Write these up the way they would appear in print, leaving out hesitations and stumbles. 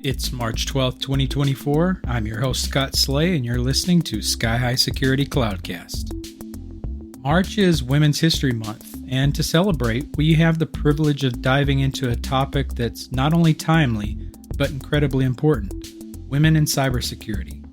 It's March 12th, 2024. I'm your host, Scott Schlee, and you're listening to Skyhigh Security CloudCast. March is Women's History Month, and to celebrate, we have the privilege of diving into a topic that's not only timely, but incredibly important: women in cybersecurity.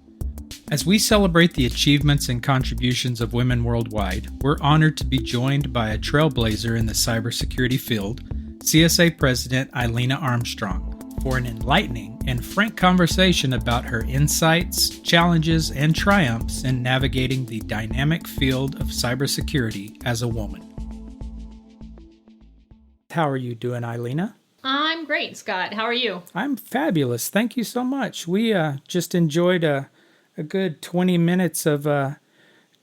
As we celebrate the achievements and contributions of women worldwide, we're honored to be joined by a trailblazer in the cybersecurity field, CSA President Illena Armstrong, for an enlightening and frank conversation about her insights, challenges, and triumphs in navigating the dynamic field of cybersecurity as a woman. How are you doing, Illena? I'm great, Scott. How are you? I'm fabulous. Thank you so much. We just enjoyed a good 20 minutes of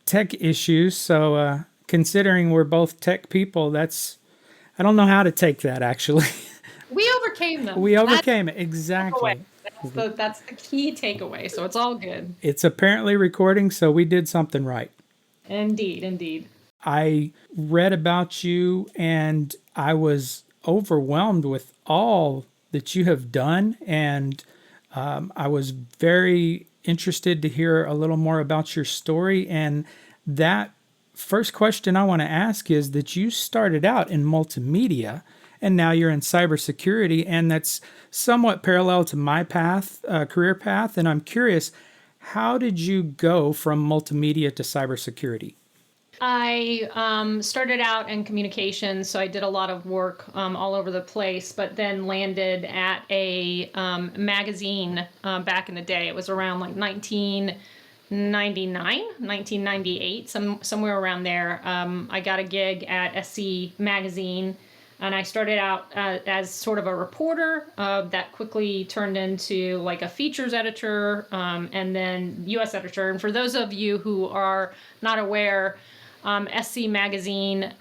tech issues. So considering we're both tech people, I don't know how to take that, actually. We overcame them. We overcame it. Exactly. That's the key takeaway. So it's all good. It's apparently recording, so we did something right. Indeed. I read about you and I was overwhelmed with all that you have done. And I was very interested to hear a little more about your story. And that first question I want to ask is that you started out in multimedia and now you're in cybersecurity, and that's somewhat parallel to my career path. And I'm curious, how did you go from multimedia to cybersecurity? I started out in communications, so I did a lot of work all over the place, but then landed at a magazine back in the day. It was around like 1999, 1998, somewhere around there. I got a gig at SC Magazine, and I started out as sort of a reporter that quickly turned into like a features editor and then US editor. And for those of you who are not aware, SC Magazine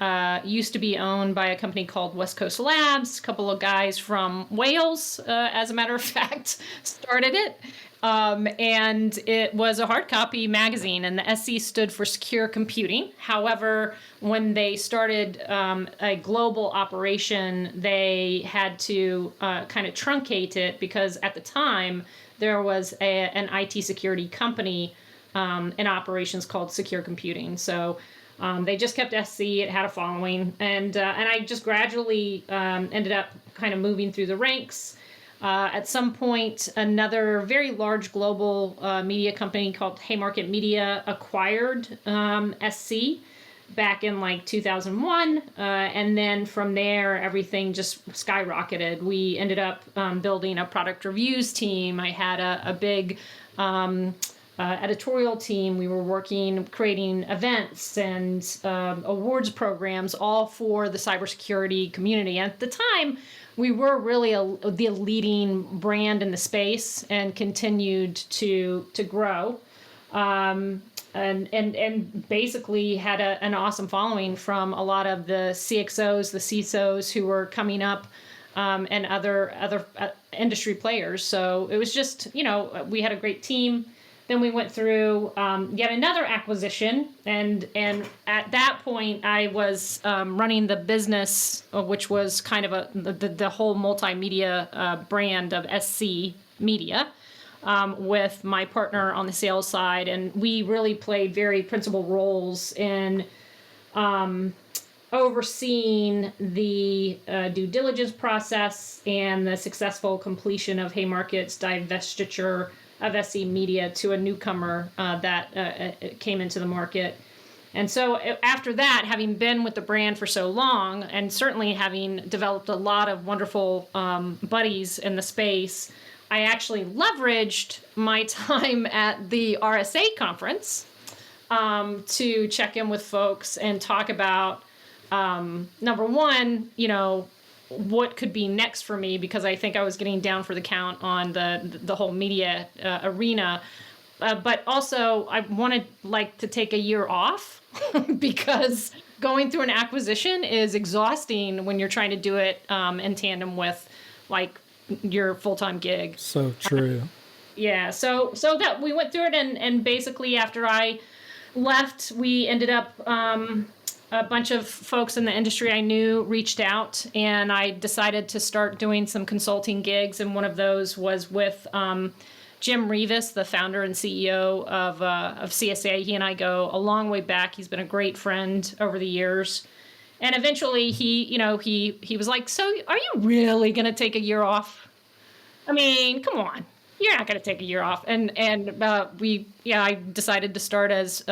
used to be owned by a company called West Coast Labs. A couple of guys from Wales, as a matter of fact, started it. And it was a hard copy magazine, and the SC stood for Secure Computing. However, when they started a global operation, they had to kind of truncate it because at the time there was an IT security company in operations called Secure Computing. So they just kept SC. It had a following, and I just gradually ended up kind of moving through the ranks. At some point, another very large global media company called Haymarket Media acquired SC back in like 2001. And then from there, everything just skyrocketed. We ended up building a product reviews team. I had a big editorial team. We were creating events and awards programs, all for the cybersecurity community. And at the time, we were really the leading brand in the space and continued to grow, and basically had an awesome following from a lot of the CXOs, the CISOs who were coming up, and other industry players. So it was just, we had a great team. Then we went through yet another acquisition, and at that point I was running the business, which was kind of the whole multimedia brand of SC Media, with my partner on the sales side, and we really played very principal roles in overseeing the due diligence process and the successful completion of Haymarket's divestiture of SC Media to a newcomer that came into the market. And so after that, having been with the brand for so long, and certainly having developed a lot of wonderful buddies in the space, I actually leveraged my time at the RSA conference to check in with folks and talk about, number one, what could be next for me, because I think I was getting down for the count on the whole media arena. But also I wanted to take a year off because going through an acquisition is exhausting when you're trying to do it in tandem with your full-time gig. So true. Yeah. So that we went through it, and basically after I left, we ended up a bunch of folks in the industry I knew reached out, and I decided to start doing some consulting gigs. And one of those was with Jim Revis, the founder and CEO of CSA. He and I go a long way back. He's been a great friend over the years. And eventually he was like, "So are you really going to take a year off? I mean, come on. You're not going to take a year off." And I decided to start as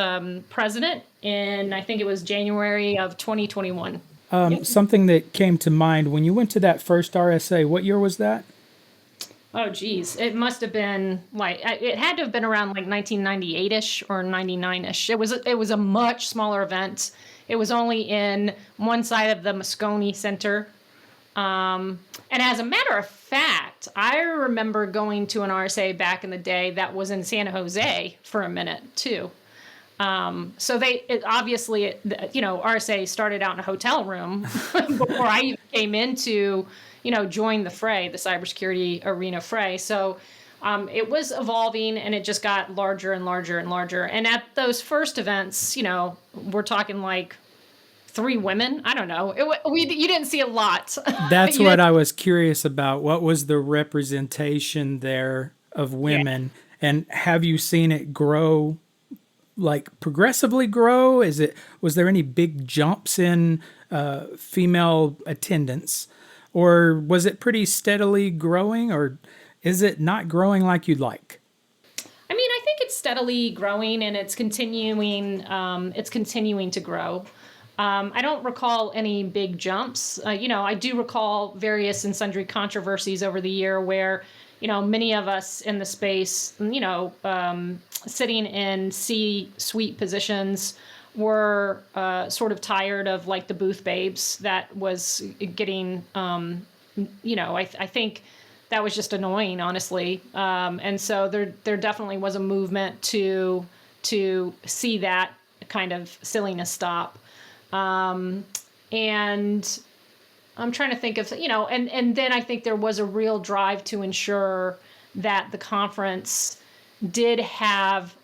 president in, I think it was January of 2021. Something that came to mind when you went to that first RSA, what year was that? Oh, geez. It must have been it had to have been around like 1998-ish or 99-ish. It was a much smaller event. It was only in one side of the Moscone Center. And as a matter of fact, I remember going to an RSA back in the day that was in San Jose for a minute too. So RSA started out in a hotel room before I even came into, join the fray, the cybersecurity arena fray. So it was evolving, and it just got larger and larger and larger. And at those first events, we're talking like 3 women. I don't know. You didn't see a lot. That's what I was curious about. What was the representation there of women? Yeah. And have you seen it grow, like progressively grow? Was there any big jumps in female attendance, or was it pretty steadily growing, or is it not growing like you'd like? I mean, I think it's steadily growing, and it's continuing to grow. I don't recall any big jumps. I do recall various and sundry controversies over the year where, many of us in the space, sitting in C-suite positions were sort of tired of like the booth babes that was getting, I think that was just annoying, honestly. And so there definitely was a movement to see that kind of silliness stop. And I'm trying to think of, and then I think there was a real drive to ensure that the conference did have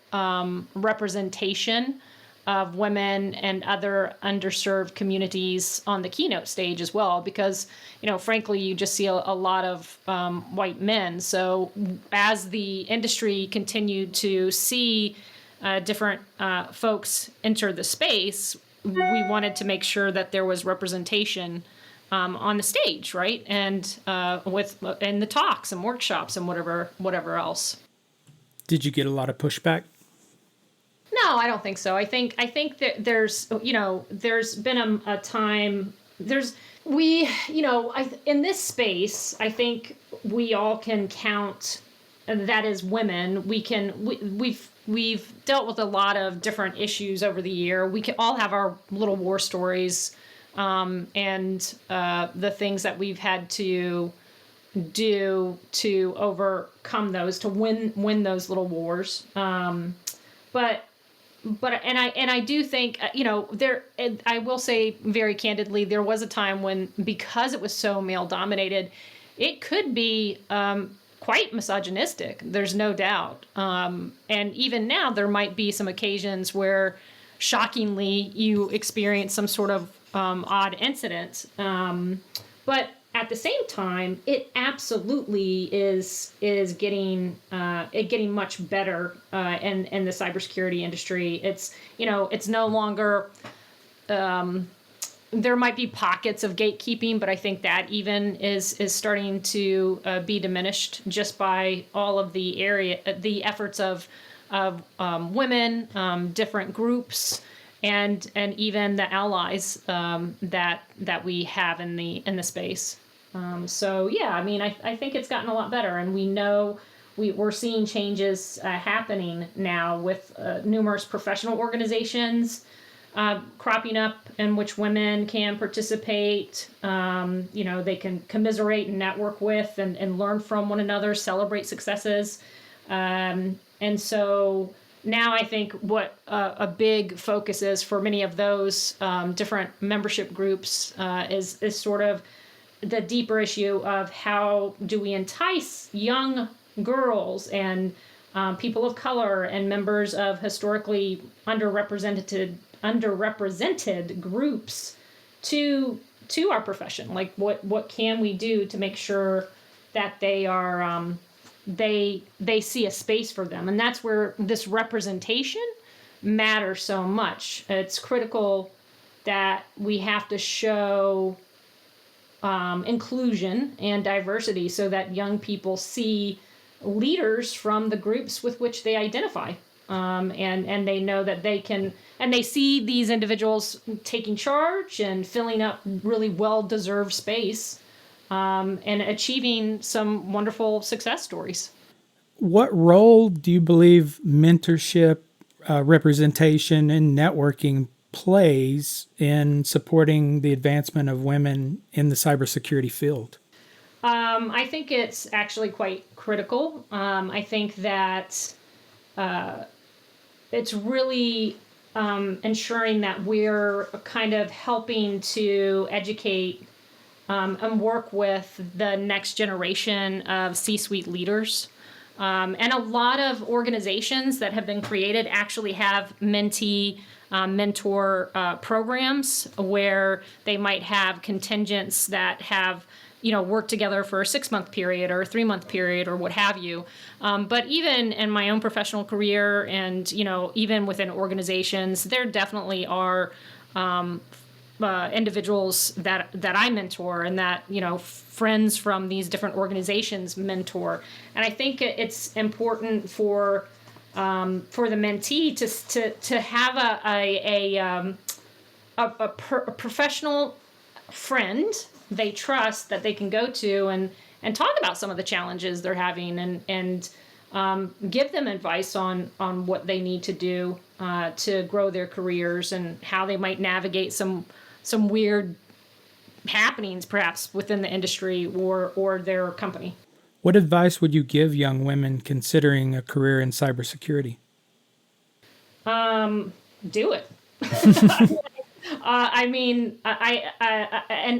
representation of women and other underserved communities on the keynote stage as well, because, frankly, you just see a lot of white men. So as the industry continued to see different folks enter the space, we wanted to make sure that there was representation on the stage, right? And in the talks and workshops and whatever else. Did you get a lot of pushback? No, I don't think so. I think that there's been a time in this space, I think we all can count that as women. We've dealt with a lot of different issues over the year. We can all have our little war stories, and the things that we've had to do to overcome those, to win those little wars. But I do think, I will say very candidly, there was a time when, because it was so male dominated, it could be quite misogynistic. There's no doubt. And even now there might be some occasions where shockingly you experience some sort of odd incident. But at the same time, it absolutely is getting much better in the cybersecurity industry. It's no longer. There might be pockets of gatekeeping, but I think that even is starting to be diminished just by all of the efforts of women, different groups, and even the allies that we have in the space. So yeah, I mean, I think it's gotten a lot better, and we know we're seeing changes happening now with numerous professional organizations cropping up in which women can participate. They can commiserate and network with and learn from one another, celebrate successes. And so now I think what a big focus is for many of those different membership groups is sort of the deeper issue of how do we entice young girls and people of color and members of historically underrepresented underrepresented groups to our profession. Like what can we do to make sure that they are they see a space for them, and that's where this representation matters so much. It's critical that we have to show inclusion and diversity so that young people see leaders from the groups with which they identify. And they know that they can, and they see these individuals taking charge and filling up really well-deserved space, and achieving some wonderful success stories. What role do you believe mentorship, representation, and networking plays in supporting the advancement of women in the cybersecurity field? I think it's actually quite critical. I think that it's really ensuring that we're kind of helping to educate and work with the next generation of C-suite leaders. And a lot of organizations that have been created actually have mentee mentor programs where they might have contingents that have work together for a 6-month period or a 3-month period or what have you. But even in my own professional career and, even within organizations, there definitely are individuals that I mentor and that, friends from these different organizations mentor. And I think it's important for the mentee to have a professional friend they trust that they can go to and talk about some of the challenges they're having and give them advice on what they need to do to grow their careers and how they might navigate some weird happenings perhaps within the industry or their company. What advice would you give young women considering a career in cybersecurity? Do it.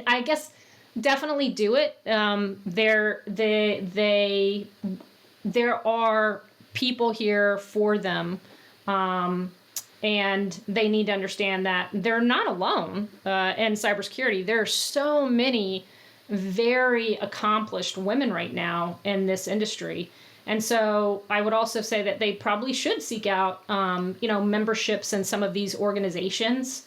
I guess definitely do it. There are people here for them, and they need to understand that they're not alone in cybersecurity. There are so many very accomplished women right now in this industry. And so I would also say that they probably should seek out, memberships in some of these organizations,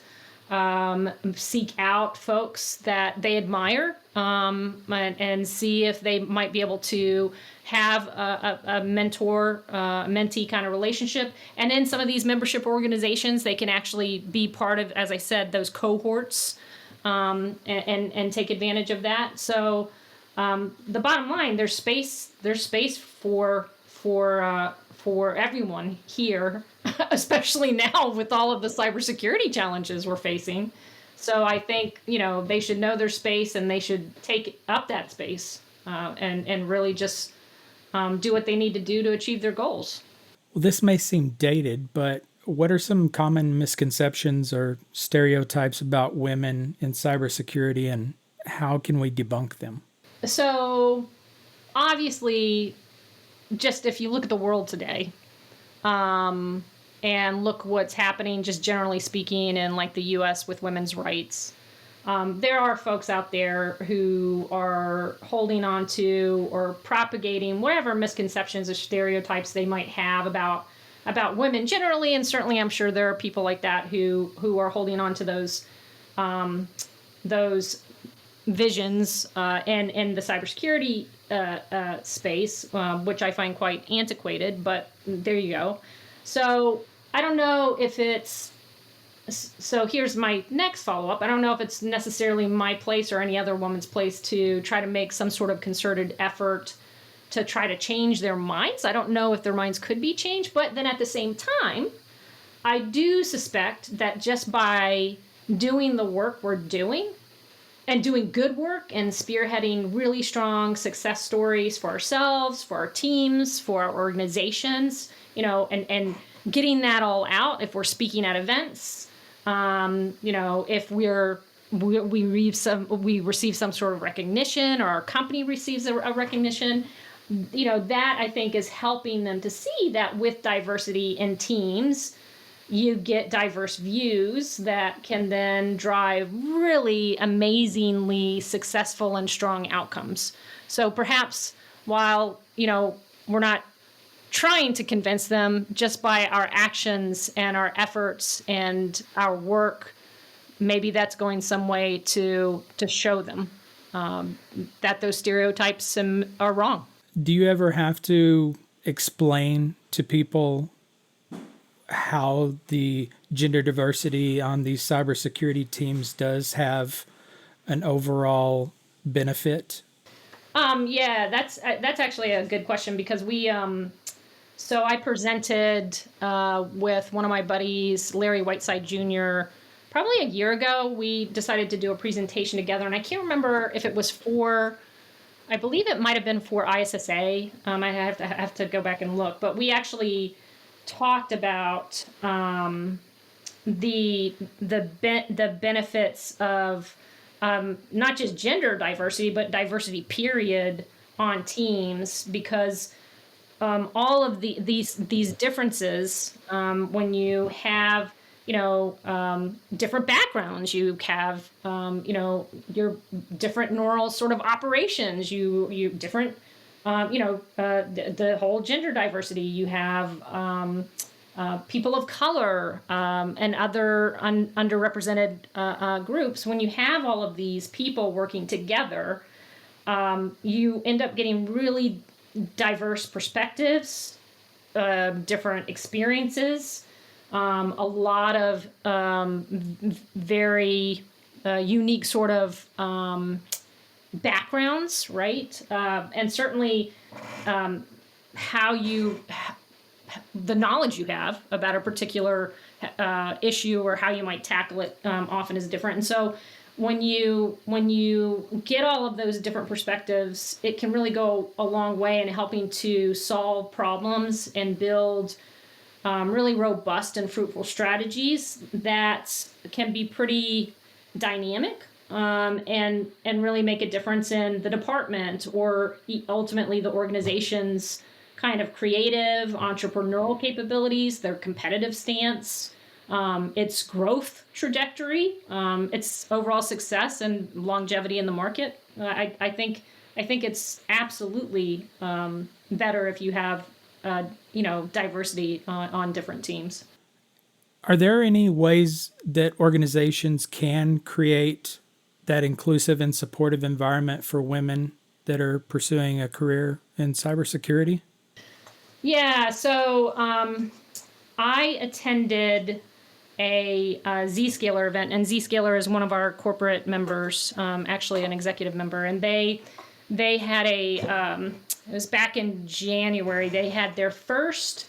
seek out folks that they admire, and see if they might be able to have a mentor, mentee kind of relationship. And in some of these membership organizations, they can actually be part of, as I said, those cohorts, and take advantage of that. So the bottom line, there's space for everyone here, especially now with all of the cybersecurity challenges we're facing. So I think, they should know their space and they should take up that space, and really just do what they need to do to achieve their goals. Well, this may seem dated, but what are some common misconceptions or stereotypes about women in cybersecurity, and how can we debunk them? So obviously, just if you look at the world today, and look what's happening, just generally speaking, in like the U.S. with women's rights, there are folks out there who are holding on to or propagating whatever misconceptions or stereotypes they might have about women generally, and certainly I'm sure there are people like that who are holding on to those visions in the cybersecurity space, which I find quite antiquated, but there you go. So I don't know if it's, so here's my next follow-up. I don't know if it's necessarily my place or any other woman's place to try to make some sort of concerted effort to try to change their minds. I don't know if their minds could be changed, but then at the same time, I do suspect that just by doing the work we're doing and doing good work and spearheading really strong success stories for ourselves, for our teams, for our organizations, and getting that all out, if we're speaking at events, if we receive some sort of recognition, or our company receives a recognition, that I think is helping them to see that with diversity in teams, you get diverse views that can then drive really amazingly successful and strong outcomes. So perhaps while, we're not trying to convince them, just by our actions and our efforts and our work, maybe that's going some way to show them that those stereotypes are wrong. Do you ever have to explain to people how the gender diversity on these cybersecurity teams does have an overall benefit? Yeah, that's actually a good question, because so I presented with one of my buddies, Larry Whiteside Jr., probably a year ago. We decided to do a presentation together, and I can't remember if it was I believe it might have been for ISSA. I have to go back and look, but we actually talked about the benefits of not just gender diversity, but diversity period on teams, because all of these differences, when you have different backgrounds, you have your different neural sort of operations, you different the whole gender diversity, you have people of color and other underrepresented groups. When you have all of these people working together, you end up getting really diverse perspectives, different experiences, a lot of very unique sort of backgrounds, right? And certainly the knowledge you have about a particular issue or how you might tackle it often is different. And so when you get all of those different perspectives, it can really go a long way in helping to solve problems and build really robust and fruitful strategies that can be pretty dynamic and really make a difference in the department, or ultimately the organization's kind of creative entrepreneurial capabilities, their competitive stance, its growth trajectory, its overall success and longevity in the market. I think it's absolutely better if you have diversity on different teams. Are there any ways that organizations can create that inclusive and supportive environment for women that are pursuing a career in cybersecurity? Yeah, so I attended a Zscaler event, and Zscaler is one of our corporate members, actually an executive member, and they had it was back in January, they had their first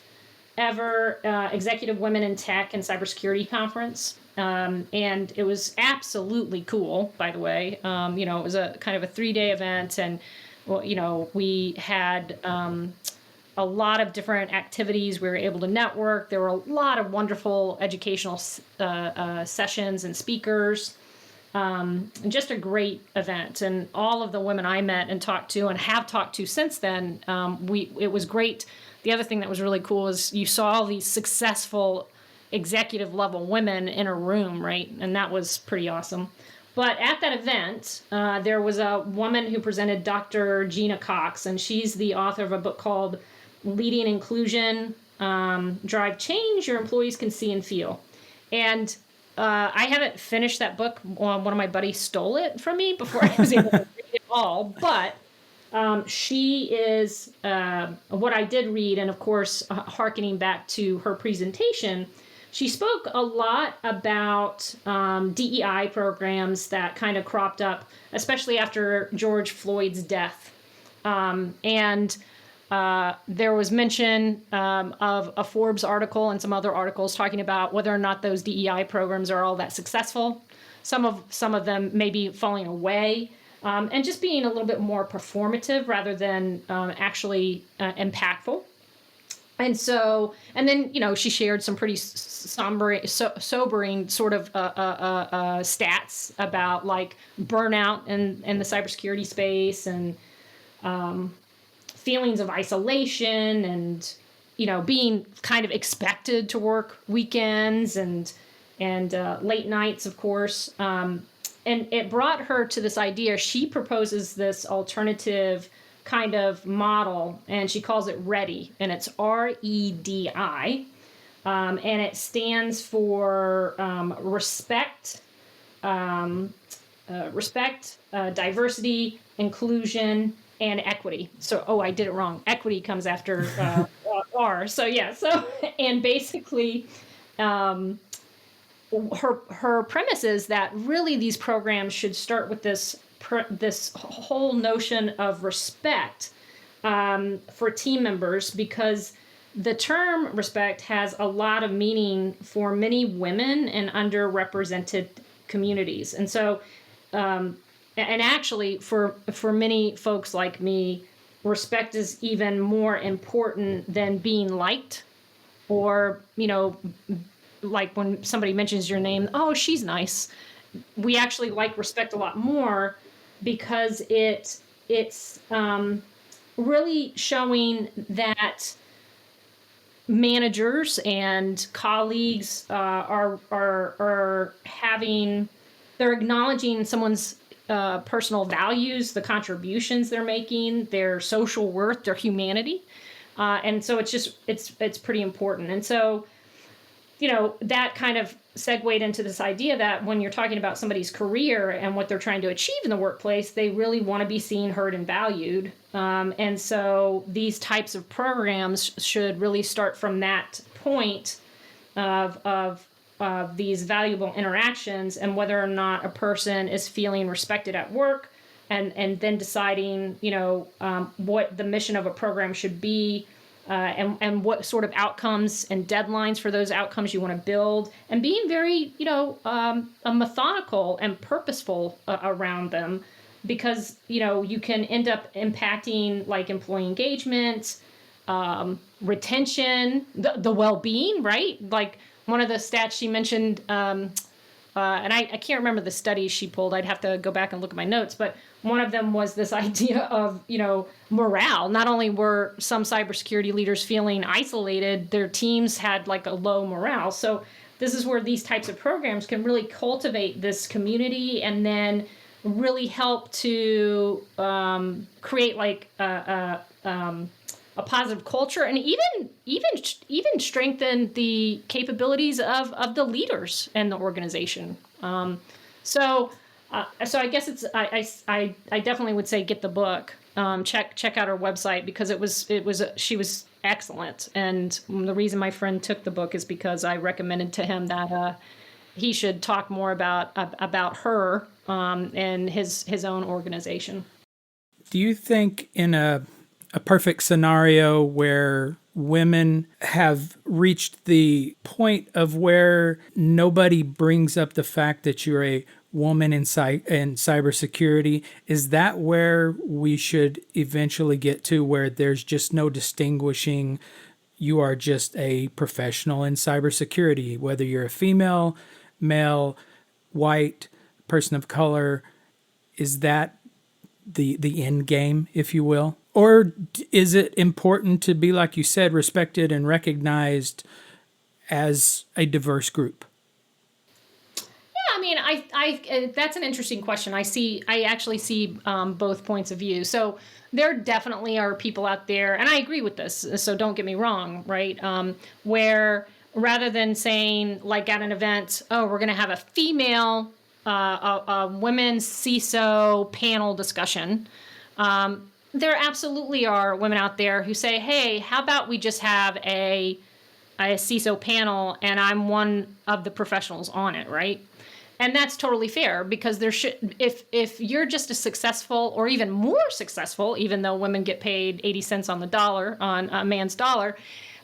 ever Executive Women in Tech and Cybersecurity Conference. And it was absolutely cool, by the way. It was a kind of a 3-day event, and we had a lot of different activities. We were able to network. There were a lot of wonderful educational sessions and speakers. And just a great event. And all of the women I met and talked to and have talked to since then, it was great. The other thing that was really cool is you saw all these successful executive level women in a room, right? And that was pretty awesome. But at that event, there was a woman who presented, Dr. Gina Cox, and she's the author of a book called Leading Inclusion, Drive Change Your Employees Can See and Feel. And I haven't finished that book. One of my buddies stole it from me before I was able to read it all. But she is what I did read, and of course, hearkening back to her presentation, she spoke a lot about DEI programs that kind of cropped up, especially after George Floyd's death. And there was mention of a Forbes article and some other articles talking about whether or not those DEI programs are all that successful. Some of them maybe falling away, and just being a little bit more performative rather than actually impactful. And then she shared some pretty sobering sort of stats about like burnout in the cybersecurity space, and feelings of isolation, and being kind of expected to work weekends and late nights, of course. And it brought her to this idea. She proposes this alternative kind of model, and she calls it REDI, and it's REDI. And it stands for respect, diversity, inclusion, and equity. So, I did it wrong. Equity comes after R. So yeah. So, and basically, her premise is that really these programs should start with this whole notion of respect for team members, because the term respect has a lot of meaning for many women and underrepresented communities. And so, and actually for many folks like me, respect is even more important than being liked, or, like when somebody mentions your name, oh, she's nice. We actually like respect a lot more, because it's really showing that managers and colleagues are having, they're acknowledging someone's personal values, the contributions they're making, their social worth, their humanity, and so it's pretty important. And so, that kind of segued into this idea that when you're talking about somebody's career and what they're trying to achieve in the workplace, they really want to be seen, heard, and valued. And so these types of programs should really start from that point of these valuable interactions, and whether or not a person is feeling respected at work, and then deciding, what the mission of a program should be, and what sort of outcomes and deadlines for those outcomes you want to build, and being very, methodical and purposeful around them, because, you can end up impacting like employee engagement, retention, the well-being, right? Like one of the stats she mentioned, and I can't remember the studies she pulled. I'd have to go back and look at my notes, but one of them was this idea of, morale. Not only were some cybersecurity leaders feeling isolated, their teams had like a low morale. So this is where these types of programs can really cultivate this community, and then really help to create like a positive culture, and even strengthen the capabilities of the leaders and the organization. So I guess I definitely would say get the book. Check out her website, because she was excellent. And the reason my friend took the book is because I recommended to him that he should talk more about her and his own organization. Do you think in a perfect scenario where women have reached the point of where nobody brings up the fact that you're a woman in cybersecurity, is that where we should eventually get to, where there's just no distinguishing? You are just a professional in cybersecurity, whether you're a female, male, white, person of color. Is that the end game, if you will? Or is it important to be, like you said, respected and recognized as a diverse group? Yeah, I mean, I that's an interesting question. I actually see both points of view. So there definitely are people out there, and I agree with this, so don't get me wrong, right? Where rather than saying, like at an event, oh, we're going to have a female, a women's CISO panel discussion, there absolutely are women out there who say, hey, how about we just have a CISO panel, and I'm one of the professionals on it, right? And that's totally fair, because there should, if you're just as successful or even more successful, even though women get paid 80 cents on the dollar, on a man's dollar,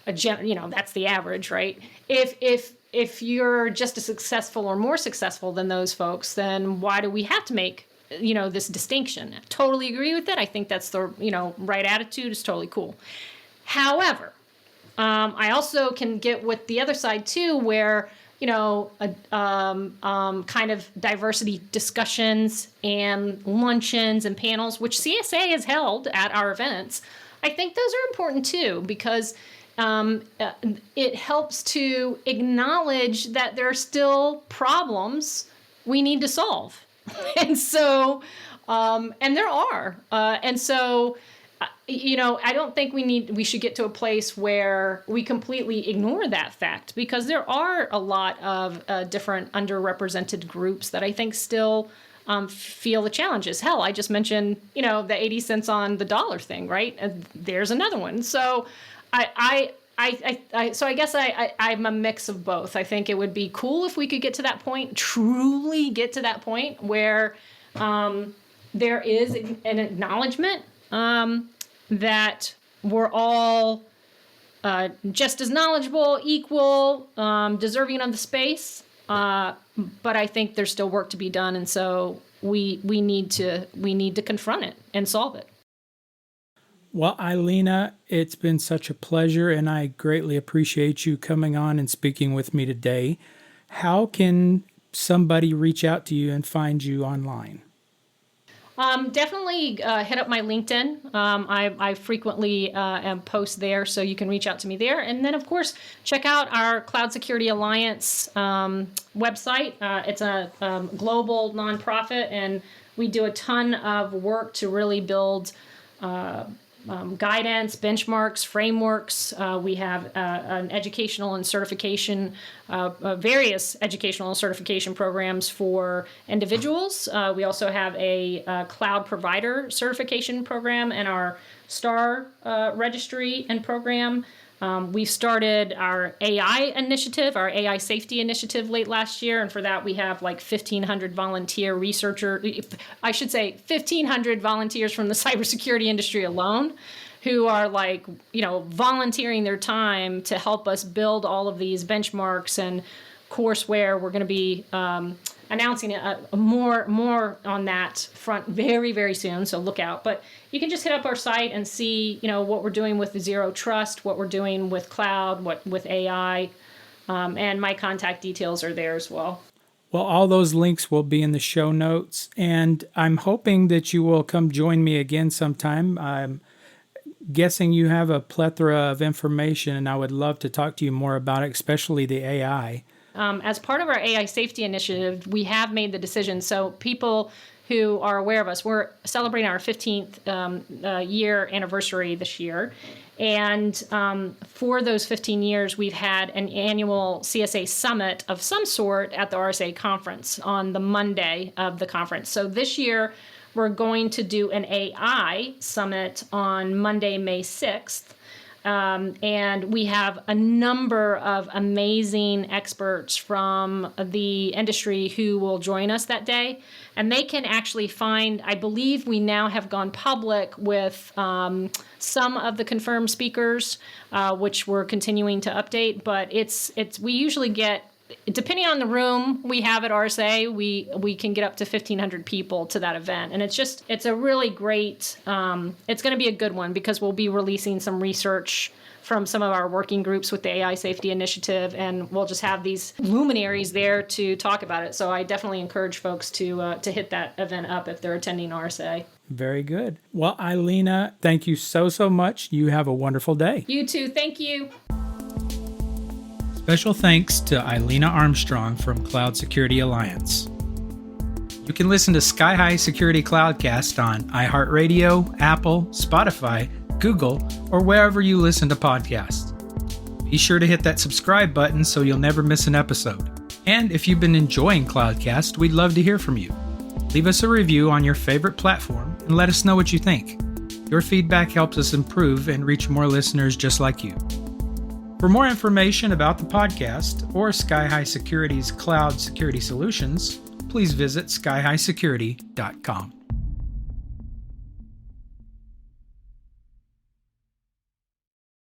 that's the average, right? If you're just as successful or more successful than those folks, then why do we have to make this distinction? I totally agree with it. I think that's the right attitude. Is totally cool. However, I also can get with the other side too, where kind of diversity discussions and luncheons and panels, which CSA has held at our events. I think those are important too, because it helps to acknowledge that there are still problems we need to solve. And so, and there are. And so, I don't think we should get to a place where we completely ignore that fact, because there are a lot of different underrepresented groups that I think still feel the challenges. Hell, I just mentioned, the 80 cents on the dollar thing, right? And there's another one. So so I guess I'm a mix of both. I think it would be cool if we could get to that point, truly get to that point where there is an acknowledgement that we're all just as knowledgeable, equal, deserving of the space. But I think there's still work to be done, and so we need to confront it and solve it. Well, Illena, it's been such a pleasure, and I greatly appreciate you coming on and speaking with me today. How can somebody reach out to you and find you online? Definitely hit up my LinkedIn. I frequently post there, so you can reach out to me there. And then, of course, check out our Cloud Security Alliance website. It's a global nonprofit, and we do a ton of work to really build guidance, benchmarks, frameworks. We have an educational and certification, various educational and certification programs for individuals. We also have a cloud provider certification program and our STAR registry and program. We started our AI initiative, our AI safety initiative late last year. And for that, we have like 1,500 volunteer researchers, I should say 1,500 volunteers from the cybersecurity industry alone, who are volunteering their time to help us build all of these benchmarks and courseware. We're going to be announcing more on that front very, very soon, so look out. But you can just hit up our site and see, what we're doing with the Zero Trust, what we're doing with cloud, with AI, and my contact details are there as well. Well, all those links will be in the show notes, and I'm hoping that you will come join me again sometime. I'm guessing you have a plethora of information, and I would love to talk to you more about it, especially the AI. As part of our AI safety initiative, we have made the decision. So people who are aware of us, we're celebrating our 15th year anniversary this year. And for those 15 years, we've had an annual CSA summit of some sort at the RSA conference on the Monday of the conference. So this year, we're going to do an AI summit on Monday, May 6th. And we have a number of amazing experts from the industry who will join us that day. And they can actually find, I believe we now have gone public with some of the confirmed speakers, which we're continuing to update. But we usually get, depending on the room we have at RSA, we can get up to 1,500 people to that event. And it's a really great, it's going to be a good one because we'll be releasing some research from some of our working groups with the AI Safety Initiative, and we'll just have these luminaries there to talk about it. So I definitely encourage folks to hit that event up if they're attending RSA. Very good. Well, Illena, thank you so much. You have a wonderful day. You too. Thank you. Special thanks to Illena Armstrong from Cloud Security Alliance. You can listen to Skyhigh Security CloudCast on iHeartRadio, Apple, Spotify, Google, or wherever you listen to podcasts. Be sure to hit that subscribe button so you'll never miss an episode. And if you've been enjoying CloudCast, we'd love to hear from you. Leave us a review on your favorite platform and let us know what you think. Your feedback helps us improve and reach more listeners just like you. For more information about the podcast or Skyhigh Security's cloud security solutions, please visit skyhighsecurity.com.